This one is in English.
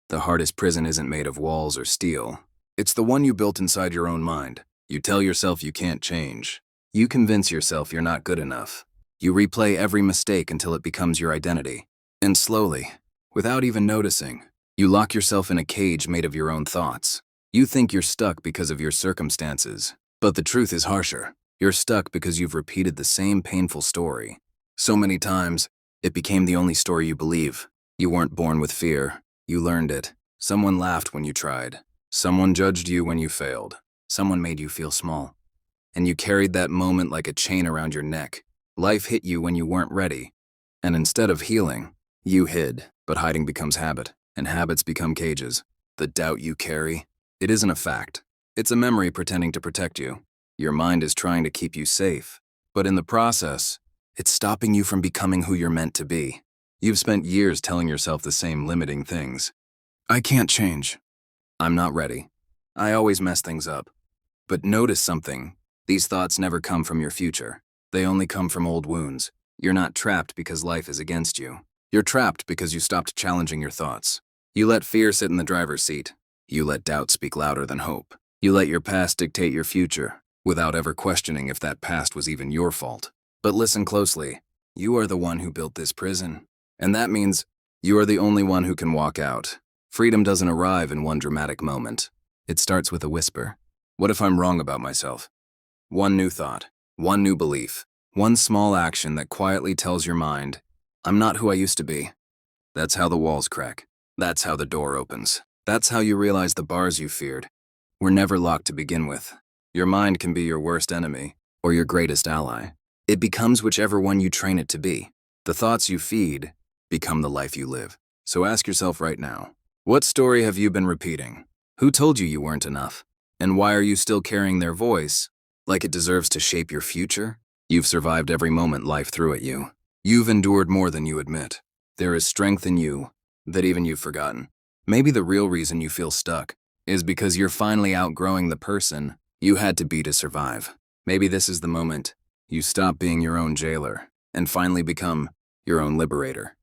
The hardest prison isn't made of walls or steel. It's the one you built inside your own mind. You tell yourself you can't change. You convince yourself you're not good enough. You replay every mistake until it becomes your identity. And slowly, without even noticing, you lock yourself in a cage made of your own thoughts. You think you're stuck because of your circumstances. But the truth is harsher. You're stuck because you've repeated the same painful story so many times, it became the only story you believe. You weren't born with fear. You learned it. Someone laughed when you tried. Someone judged you when you failed. Someone made you feel small. And you carried that moment like a chain around your neck. Life hit you when you weren't ready. And instead of healing, you hid. But hiding becomes habit, and habits become cages. The doubt you carry, it isn't a fact. It's a memory pretending to protect you. Your mind is trying to keep you safe. But in the process, it's stopping you from becoming who you're meant to be. You've spent years telling yourself the same limiting things. I can't change. I'm not ready. I always mess things up. But notice something. These thoughts never come from your future. They only come from old wounds. You're not trapped because life is against you. You're trapped because you stopped challenging your thoughts. You let fear sit in the driver's seat. You let doubt speak louder than hope. You let your past dictate your future, without ever questioning if that past was even your fault. But listen closely. You are the one who built this prison. And that means you are the only one who can walk out. Freedom doesn't arrive in one dramatic moment. It starts with a whisper. What if I'm wrong about myself? One new thought, one new belief, one small action that quietly tells your mind, I'm not who I used to be. That's how the walls crack. That's how the door opens. That's how you realize the bars you feared were never locked to begin with. Your mind can be your worst enemy or your greatest ally. It becomes whichever one you train it to be. The thoughts you feed become the life you live. So ask yourself right now, what story have you been repeating? Who told you weren't enough? And why are you still carrying their voice like it deserves to shape your future? You've survived every moment life threw at you. You've endured more than you admit. There is strength in you that even you've forgotten. Maybe the real reason you feel stuck is because you're finally outgrowing the person you had to be to survive. Maybe this is the moment you stop being your own jailer and finally become your own liberator.